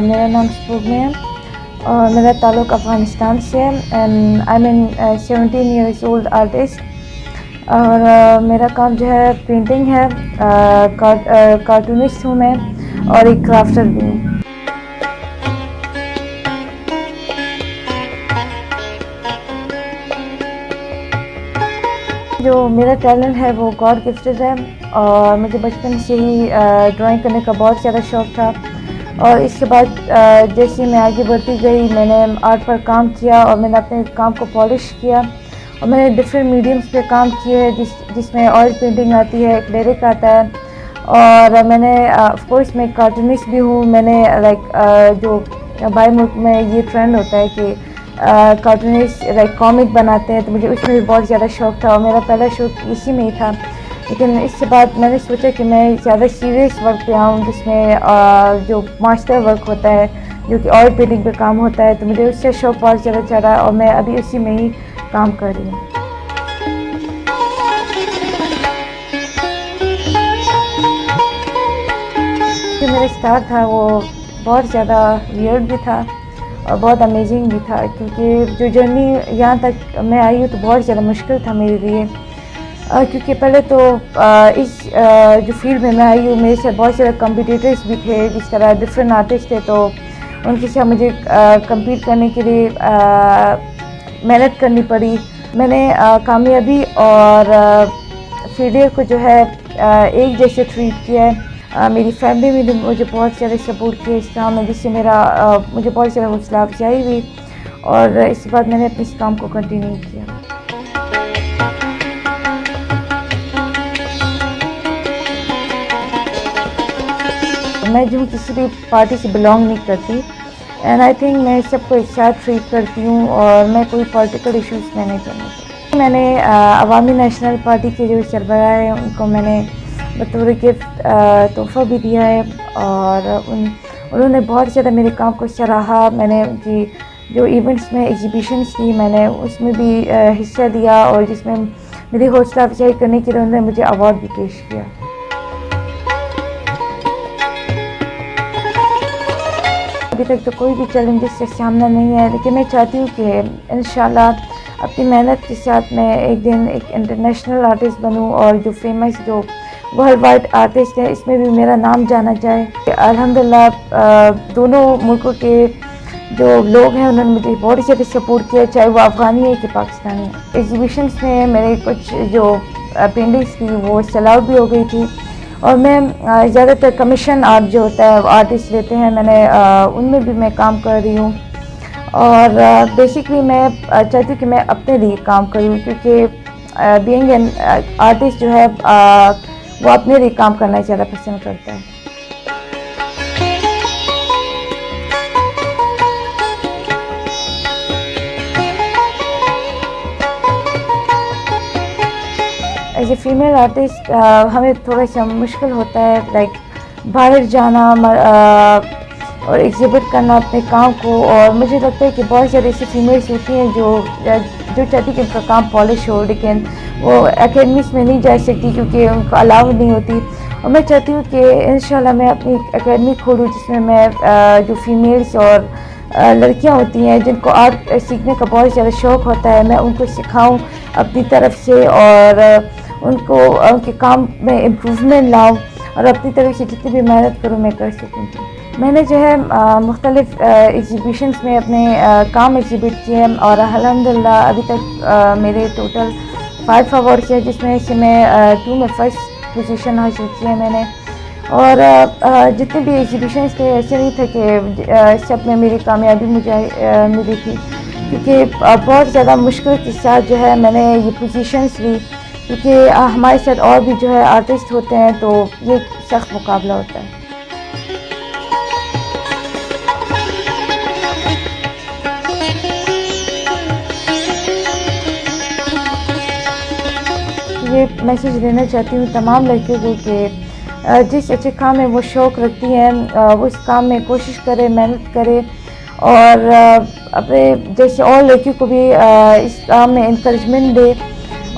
मेरा नाम सुबुग में है और मेरा ताल्लुक़ अफ़गानिस्तान से है and I mean 17 years old artist. और मेरा काम जो है पेंटिंग है, कार्टूनिस्ट हूँ मैं और एक क्राफ्टर भी हूँ। जो मेरा टैलेंट है वो गॉड गिफ्टेड है और मुझे बचपन से ही ड्राइंग करने का बहुत ज़्यादा शौक़ था। और इसके बाद जैसे मैं आगे बढ़ती गई मैंने आर्ट पर काम किया और मैंने अपने काम को पॉलिश किया और मैंने डिफरेंट मीडियम्स पे काम किए जिसमें ऑयल पेंटिंग आती है, एक्रेलिक आता है और मैंने ऑफ कोर्स मैं कार्टूनिस्ट भी हूँ। मैंने जो बाहर मुल्क में ये ट्रेंड होता है कि कार्टूनिस्ट कॉमिक बनाते हैं, तो मुझे उसमें भी बहुत ज़्यादा शौक़ था और मेरा पहला शौक़ इसी में ही था। लेकिन इसके बाद मैंने सोचा कि मैं ज़्यादा सीरियस वर्क पे आऊँ जिसमें जो मास्टर वर्क होता है जो कि ऑयल पेंटिंग पे काम होता है, तो मुझे उससे शौक़ बहुत ज़्यादा चढ़ा और मैं अभी उसी में ही काम कर रही हूँ। जो मेरा स्टार्ट था वो बहुत ज़्यादा वियर्ड भी था और बहुत अमेजिंग भी था, क्योंकि जो जर्नी यहाँ तक मैं आई हूँ तो बहुत ज़्यादा मुश्किल था मेरे लिए। क्योंकि पहले तो इस जो फील्ड में मैं आई हूँ मेरे साथ बहुत सारे कम्पिटिटर्स भी थे, जिस तरह डिफरेंट आर्टिस्ट थे, तो उनके साथ मुझे कम्पीट करने के लिए मेहनत करनी पड़ी। मैंने कामयाबी और फेलियर को जो है एक जैसे ट्रीट किया है। मेरी फैमिली में भी मुझे बहुत ज़्यादा सपोर्ट किया इस काम में, जिससे मुझे बहुत ज़्यादा हौसला अफजाई हुई और इसके बाद मैंने अपने इस काम को कंटिन्यू किया। मैं जो किसी भी पार्टी से बिलोंग नहीं करती एंड आई थिंक मैं सबको एक साथ ट्रीट करती हूँ और मैं कोई पॉलिटिकल इश्यूज़ में नहीं करना चाहती। मैंने अवामी नेशनल पार्टी के जो सरबराह हैं उनको मैंने बतौर गिफ्ट तोहफ़ा भी दिया है और उन्होंने बहुत ज़्यादा मेरे काम को सराहा। मैंने उनकी जो इवेंट्स में एग्जीबिशंस की मैंने उसमें भी हिस्सा लिया और जिसमें मेरी हौसला अफजाई करने के लिए उन्होंने मुझे अवार्ड भी पेश किया। अभी तक तो कोई भी चैलेंजेस से सामना नहीं है, लेकिन मैं चाहती हूँ कि इंशाल्लाह अपनी मेहनत के साथ मैं एक दिन एक इंटरनेशनल आर्टिस्ट बनूँ और जो फेमस जो वर्ल्ड वाइड आर्टिस्ट है इसमें भी मेरा नाम जाना जाए। अल्हम्दुलिल्लाह दोनों मुल्कों के जो लोग हैं उन्होंने मुझे बहुत ज़्यादा सपोर्ट किया, चाहे वो अफ़गानी है कि पाकिस्तानी है। एग्जीबिशंस में मेरे कुछ जो पेंटिंग्स थी वो सेल आउट भी हो गई थी और मैं ज़्यादातर कमीशन आर्ट जो होता है आर्टिस्ट लेते हैं, मैंने उनमें भी मैं काम कर रही हूँ और बेसिकली मैं चाहती हूँ कि मैं अपने लिए काम करूँ, क्योंकि बीइंग एन आर्टिस्ट जो है वो अपने लिए काम करना ज़्यादा पसंद करता है। एज ए फीमेल आर्टिस्ट हमें थोड़ा सा मुश्किल होता है बाहर जाना और एग्जिबिट करना अपने काम को, और मुझे लगता है कि बहुत सारी ऐसी फीमेल्स होती हैं जो चाहती कि उनका काम पॉलिश हो, लेकिन वो एकेडमीज़ में नहीं जा सकती क्योंकि उनको अलाउ नहीं होती। और मैं चाहती हूँ कि इंशाल्लाह मैं अपनी एकेडमी खोलूँ जिसमें मैं जो फीमेल्स और लड़कियाँ होती हैं जिनको आर्ट सीखने का बहुत ज़्यादा शौक़ होता है, मैं उनको सिखाऊँ अपनी तरफ से और उनको उनके काम में इम्प्रूवमेंट लाऊँ और अपनी तरफ से जितनी भी मेहनत करूँ मैं कर सकूँगी। मैंने जो है मुख्तलिफ एग्जीबिशंस में अपने काम एग्जिबिट किए हैं और अल्हम्दुलिल्लाह अभी तक मेरे टोटल 5 अवार्ड्स हैं, जिसमें से मैं 2 में फर्स्ट पोजीशन हासिल की है मैंने। और जितने भी एग्जीबिशंस थे ऐसे नहीं थे कि सब में मेरी कामयाबी मुझे मिली थी, क्योंकि बहुत ज़्यादा मुश्किल के साथ जो है मैंने ये पोजीशंस ली, क्योंकि हमारे साथ और भी जो है आर्टिस्ट होते हैं तो ये सख्त मुकाबला होता है। ये मैसेज देना चाहती हूँ तमाम लड़कियों को कि जिस अच्छे काम में वो शौक़ रखती हैं वो इस काम में कोशिश करें, मेहनत करें और अपने जैसे और लड़कियों को भी इस काम में इंकरेजमेंट दे।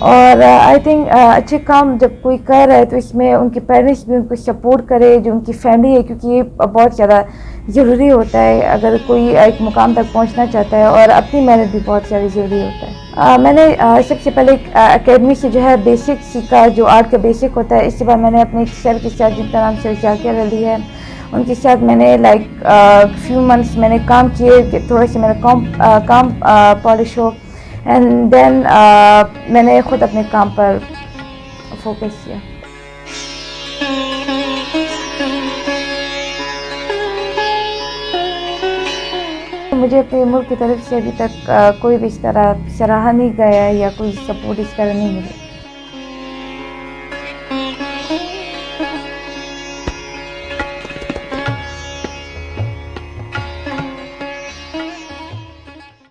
और आई थिंक अच्छे काम जब कोई कर रहा है तो इसमें उनके पेरेंट्स भी उनको सपोर्ट करे, जो उनकी फैमिली है, क्योंकि ये बहुत ज़्यादा ज़रूरी होता है अगर कोई एक मुकाम तक पहुंचना चाहता है, और अपनी मेहनत भी बहुत सारी ज़रूरी होता है। मैंने सबसे पहले एकेडमी से जो है बेसिक सीखा, जो आर्ट का बेसिक होता है। इसके बाद मैंने अपने एक सर के साथ, जिनका नाम सर जाकिर अली है, उनके साथ मैंने फ्यू मंथ्स मैंने काम किए कि थोड़ा सा मेरा काम पॉलिश हो, एंड देन मैंने ख़ुद अपने काम पर फोकस किया। मुझे अपने मुल्क की तरफ से अभी तक कोई भी इस तरह सराहा नहीं गया है या कोई सपोर्ट इस तरह नहीं मिला।